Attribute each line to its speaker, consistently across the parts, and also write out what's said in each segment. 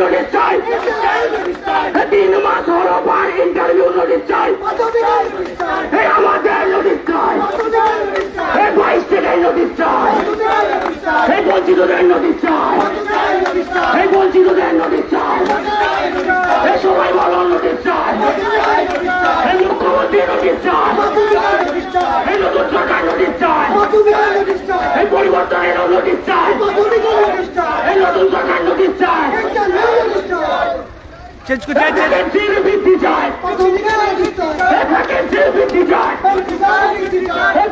Speaker 1: Notice চাই, 3 মাস হলো পর ইন্টারভিউ নোটিশ চাই, আমাদের নোটিশ চাই, 22 থেকে নোটিশ চাই, বঞ্চিতদের নোটিশ চাই, বঞ্চিতদের নোটিশ চাই, সবাই বলো নোটিশ চাই, মুখ্যমন্ত্রী নোটিশ চাই, নতুন সরকার নোটিশ চাই, পরিবর্তনের নোটিশ চাই, নতুন সরকার নোটিশ চাই, ভ্যাকেন্সির বৃদ্ধি চাই, ভ্যাকেন্সির বৃদ্ধি চাই,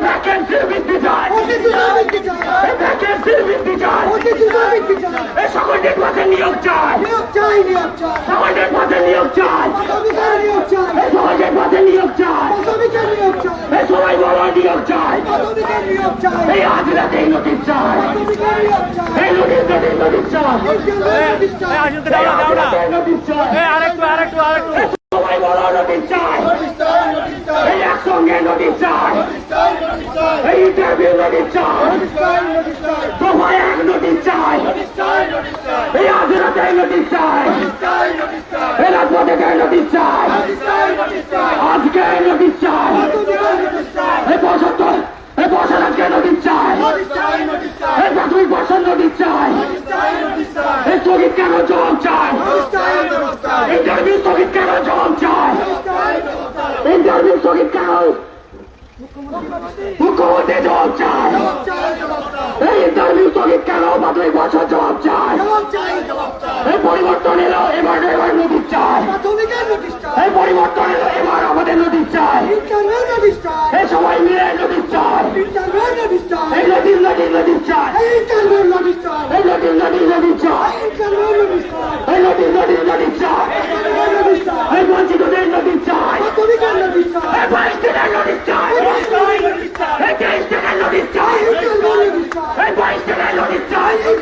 Speaker 1: ভ্যাকেন্সির বৃদ্ধি চাই, ভ্যাকেন্সির বৃদ্ধি চাই, সকলের পথে নিয়োগ চাই, সকলের পথে নিয়োগ চাই, সকলের পথে নিয়োগ চাই, সবাই বড় নিয়োগ চাই, এই আজ রাতে নোটিশ চাই, এই নোটিশ নোটিশ নোটিশ চাই, সবাই বড় নোটিশ চাই, এই একসঙ্গে নোটিশ চাই, এই ইন্টারভিউ নোটিশ চাই, সবাই এক নোটিশ চাই, এই আজ রাতে নোটিশ চাই, এই রাজপথে নোটিশ চাই, আজকে নোটিশ চাই, এই 75 নোটিশ চাই, এই প্রাথমিক বর্ষণ নোটিশ চাই, এই স্থগিত কেন জবাব চাই, ইন্টারভিউ স্থগিত কেন জবাব চাই, ইন্টারভিউ স্থগিত কেন মুখ্যমন্ত্রী জবাব চাই, এই ইন্টারভিউ স্থগিত কেন প্রাথমিক বর্ষণ জবাব চাই, এই পরিবর্তন এলো এবার নোটিশ চাই, এই পরিবর্তন এলো এবার আমাদের নোটিশ চাই, এই সবাই মিলে নোটিশ চাই, এই নোটিশ নোটিশ নোটিশ চাই, এই নোটিশ নোটিশ নোটিশ চাই, এই নোটিশ নোটিশ নোটিশ চাই, এই বঞ্চিতদের নোটিশ চাই, এই 22 টাকার নোটিশ চাই, এই 23 টাকার নোটিশ চাই, এই 22 টাকার নোটিশ চাই, এই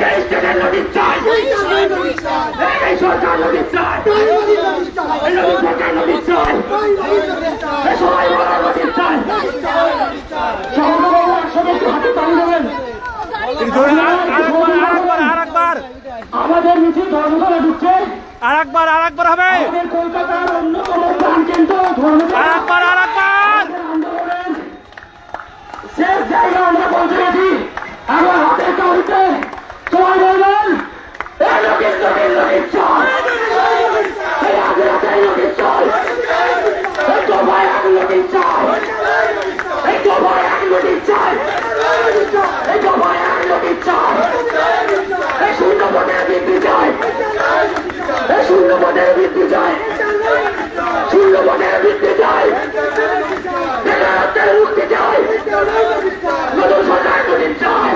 Speaker 1: 23 টাকার নোটিশ চাই, এই সরকার নোটিশ চাই, এই নতুন সরকার নোটিশ চাই, এই সবাই বড় নোটিশ চাই, আমাদের মিছিল ধর্মতলা ঢুকছে,
Speaker 2: আরেকবার হবে,
Speaker 1: আমাদের কলকাতার অন্যতম প্রাণকেন্দ্র ধর্মতলা আন্দোলনের শেষ জায়গা আমরা পৌঁছে গেছি, আমার হাতের কাউরিতে সবাই বলবেন এই নোটিশ নোটিশ নোটিশ চাই, এই আজ রাতে নোটিশ চাই, এই দফায় এক নোটিশ চাই, এই দফায় এক নোটিশ চাই, এই দফায় এক নোটিশ চাই, এই শূন্য ভোটের বৃদ্ধি চাই, এই শূন্য ভোটের বৃদ্ধি চাই, শূন্য ভোটের বৃদ্ধি চাই, বেকারত্বের মুক্তি চাই, নতুন সরকার নোটিশ চাই,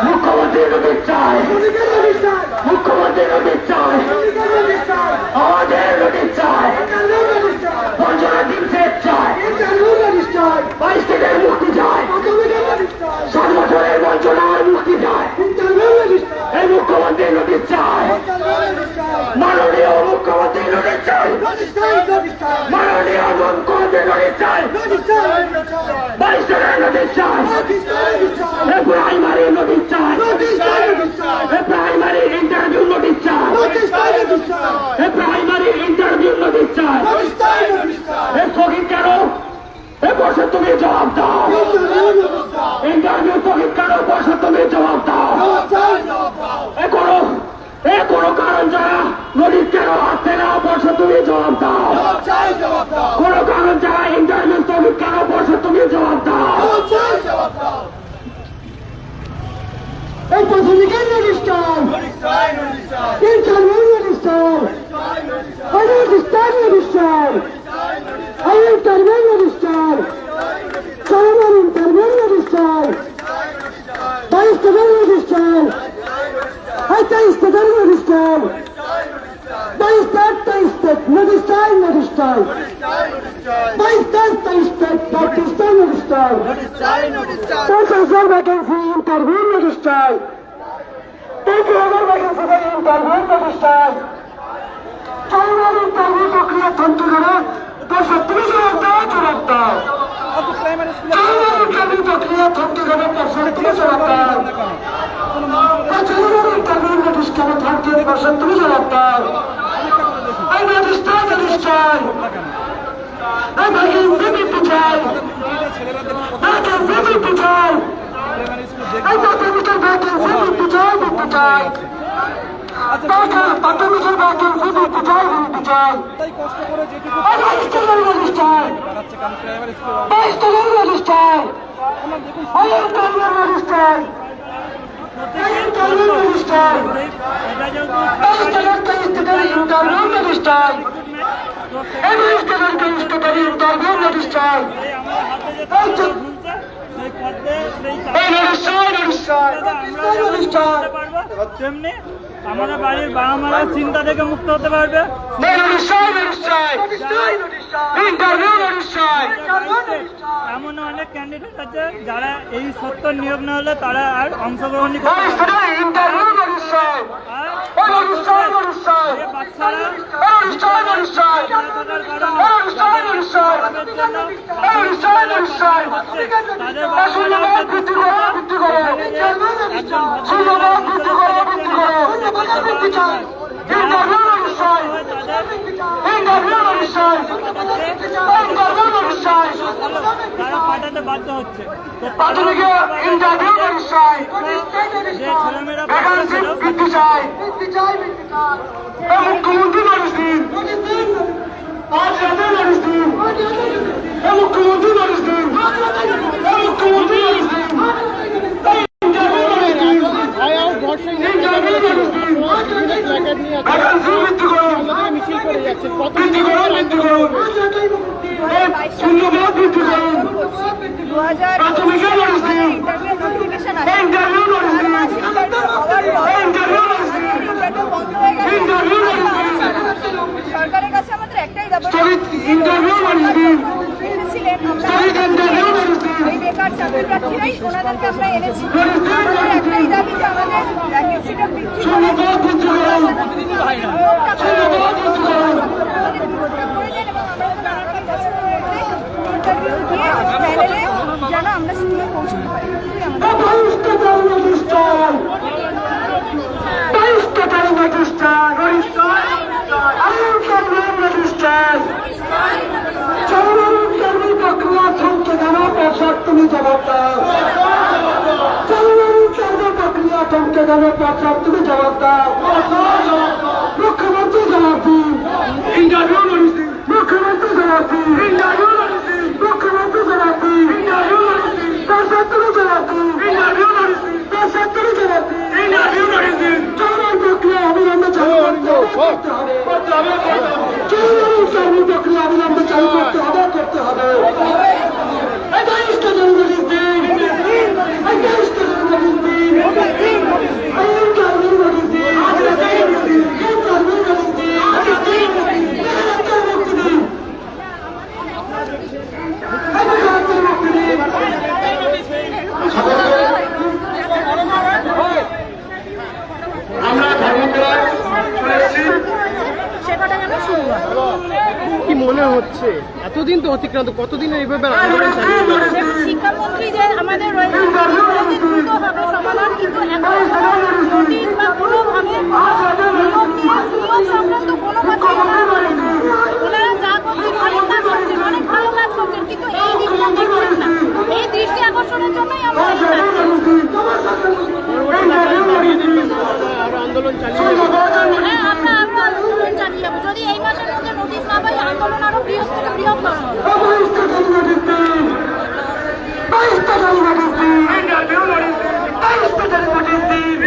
Speaker 1: মুখ্যমন্ত্রী নোটিশ চাই, মুখ্যমন্ত্রী নোটিশ চাই, আমাদের নোটিশ চাই, বঞ্চনার দিন শেষ চাই, 22 টাকার মুক্তি চাই, 7 বছরের বঞ্চনার মুক্তি চাই, এই মুখ্যমন্ত্রী নোটিশ চাই, মাননীয় মুখ্যমন্ত্রী নোটিশ চাই, মাননীয় মুখ্যমন্ত্রী নোটিশ চাই, 22 টাকার নোটিশ চাই, এই প্রাইমারি নোটিশ চাই, এই প্রাইমারি ইন্টারভিউ নোটিশ চাই, এই প্রাইমারি ইন্টারভিউ নোটিশ চাই, এই স্থগিত কেন এই বর্ষে তুমি জবাব দাও, ইন্টারভিউ স্থগিত কেন বর্ষে তুমি জবাব দাও, কোনো কারণ ছাড়া নোটিশ কেন আসছে না বর্ষে তুমি জবাব দাও, কোনো কারণ ছাড়া ইন্টারভিউ স্থগিত কেন বর্ষে তুমি জবাব দাও, এই প্রাথমিকের নোটিশ চাই, ইন্টারভিউ নোটিশ চাই, এই নোটিশ চাই, নোটিশ চাই, এই ইন্টারভিউ নোটিশ চাই, সরকার ইন্টারভিউ নোটিশ চাই, 22 টাকার নোটিশ চাই, এই 23 টাকার নোটিশ চাই, 22 নোটিশ চাই, নোটিশ চাই, 22 নোটিশ চাই, নোটিশ চাই, 50,000 ভ্যাকেন্সি ইন্টারভিউ নোটিশ চাই, 30,000 ভ্যাকেন্সি ইন্টারভিউ নোটিশ চাই, চৌড়ার ইন্টারভিউ প্রক্রিয়া থমকে গেলে 35,000 জবাব দাও, চৌড়ার ইন্টারভিউ প্রক্রিয়া থমকে গেলে 35,000 জবাব দাও, চৌড়ার ইন্টারভিউ নোটিশ কেন প্রশ্ন তুমি জবাব দাও। এই নোটিশ চাই, নোটিশ চাই। এই ভ্যাকেন্সি বৃদ্ধি চাই। ভ্যাকেন্সি বৃদ্ধি চাই। এই প্রাথমিকের ভ্যাকেন্সি বৃদ্ধি চাই, বৃদ্ধি চাই। প্রাথমিকের ভ্যাকেন্সি বৃদ্ধি চাই, বৃদ্ধি চাই। এই রেজিস্ট্রারের নোটিশ চাই। 22 টাকার নোটিশ চাই। এই ইন্টারভিউর নোটিশ চাই। এই ইন্টারভিউর নোটিশ চাই। 22 টাকার 23 টাকার ইন্টারভিউর নোটিশ চাই। এই 22 টাকার 23 টাকার ইন্টারভিউর নোটিশ চাই। এই নোটিশ চাই, নোটিশ চাই। নোটিশ চাই।
Speaker 2: তেমনি আমাদের বাড়ির বাবা মারা চিন্তা থেকে মুক্ত হতে পারবে।
Speaker 1: এই নোটিশ চাই, নোটিশ চাই। ইন্টারভিউ নোটিশ চাই।
Speaker 2: এমন অনেক ক্যান্ডিডেট আছে যারা এই সত্য নিয়োগ না হলে তারা আর অংশগ্রহণই করতে পারবে না।
Speaker 1: ইন্টারভিউ নোটিশ চাই।
Speaker 2: আর
Speaker 1: এই নোটিশ চাই, নোটিশ চাই।
Speaker 2: যে বাচ্চারা
Speaker 1: এই নোটিশ চাই, নোটিশ চাই।
Speaker 2: থাকার কারণে
Speaker 1: এই নোটিশ চাই, নোটিশ চাই।
Speaker 2: তাদের জন্য
Speaker 1: এই নোটিশ চাই, নোটিশ চাই।
Speaker 2: তাদের
Speaker 1: এই শূন্যপদ বৃদ্ধি করো, বৃদ্ধি করো। শূন্যপদ বৃদ্ধি করো, বৃদ্ধি করো। বৃদ্ধি চাই। ইন্টারভিউ নোটিশ চাই। ইন্টারভিউ নোটিশ চাই। ইন্টারভিউ নোটিশ চাই।
Speaker 2: তারা পাঠাতে বাধ্য হচ্ছে। তো
Speaker 1: প্রাথমিকে ইন্টারভিউ নোটিশ চাই।
Speaker 2: যে ছেলেমেয়েরা
Speaker 1: ভ্যাকেন্সি বৃদ্ধি চাই। এই মুখ্যমন্ত্রী নোটিশ দিন। আজ রাতে নোটিশ দিন। এই মুখ্যমন্ত্রী নোটিশ দিন। এই মুখ্যমন্ত্রী নোটিশ দিন। এই ইন্টারভিউ নোটিশ দিন। ইন্টারভিউ নোটিশ দিন। ভ্যাকেন্সি বৃদ্ধি করুন। বৃদ্ধি করুন, বৃদ্ধি করুন। এই শূন্যপদ বৃদ্ধি করুন। প্রাথমিকে নোটিশ দিন। এই ইন্টারভিউ নোটিশ দিন। এই ইন্টারভিউ নোটিশ দিন। ইন্টারভিউ নোটিশ দিন।
Speaker 3: সরকারের কাছে আমাদের একটাই দাবি,
Speaker 1: স্থগিত ইন্টারভিউ নোটিশ দিন।
Speaker 3: ছিলেন আমরা
Speaker 1: স্থগিত ইন্টারভিউ নোটিশ দিন।
Speaker 3: এই বেকার চাকরি প্রার্থীরাই ওনাদেরকে আমরা এনেছি। আমাদের একটাই দাবি যে আমাদের ভ্যাকেন্সিটা বৃদ্ধি করে
Speaker 1: শূন্যপদ বৃদ্ধি করুন। শূন্যপদ বৃদ্ধি করুন।
Speaker 3: ইন্টারভিউ দিয়ে প্যানেলে যেন আমরা স্কুলে পৌঁছতে পারি।
Speaker 1: বাইশ টাকার নোটিশ চাই। 22 টাকার নোটিশ চাই। ইন্টারভিউ নোটিশ চাই। চরম ইন্টারভিউ প্রক্রিয়া থমকে গেল, প্রসাদ তুমি জবাব দাও। চরম ইন্টারভিউ প্রক্রিয়া থমকে গেল, প্রসাদ তুমি জবাব দাও। মুখ্যমন্ত্রী জবাব দিন। ইন্টারভিউ নোটিশ দিন। মুখ্যমন্ত্রী জবাব দিন। ইন্টারভিউ নোটিশ দিন। মুখ্যমন্ত্রী জবাব দিন। ইন্টারভিউ নোটিশ দিন। প্রসাদ তুমি জবাব দিন। ইন্টারভিউ নোটিশ দিন। প্রসাদ তুমি জবাব দিন। ইন্টারভিউ নোটিশ দিন। চরম প্রক্রিয়া অবিলম্বে চালু করতে হবে। চরম ইন্টারভিউ প্রক্রিয়া অবিলম্বে চালু করতে হবে, করতে হবে। এই 22 টাকার নোটিশ দিন। এই 22 টাকার নোটিশ দিন। এই ইন্টারভিউ নোটিশ দিন। ইন্টারভিউ নোটিশ দিন। ইন্টারভিউ নোটিশ দিন। মুক্তি দিন। এই বেকারত্বের মুক্তি দিন। আমরা ধর্মতলায় চলে এসেছি।
Speaker 3: সেটা যেন শুরু হয়।
Speaker 4: কি মনে হচ্ছে এতদিন তো অতিক্রান্ত, কতদিন এইভাবে আন্দোলন চালিয়ে যাবে?
Speaker 3: শিক্ষামন্ত্রী যে আমাদের রয়েছে দ্রুত হবে সমাধান, কিন্তু এখন নোটিশ বা কোনোভাবে নিয়োগ সংক্রান্ত কোনো কথা ওনারা যা করছেন অনেক কাজ করছেন, অনেক ভালো কাজ করছেন, কিন্তু এই দিকটা দেখছেন না। এই দৃষ্টি আকর্ষণের জন্যই আমরা এই কাজ করছি।
Speaker 4: আরো আন্দোলন চালিয়ে যাবে।
Speaker 3: হ্যাঁ, আমরা আরো আন্দোলন চালিয়ে যাবো। যদি এই মাসের মধ্যে নোটিশ না পাই, আন্দোলন আরো বৃহত্তর হবে।
Speaker 1: 22 টাকার নোটিশ দিন। 22 টাকার নোটিশ দিন। ইন্টারভিউ নোটিশ দিন। 22 টাকার নোটিশ দিন।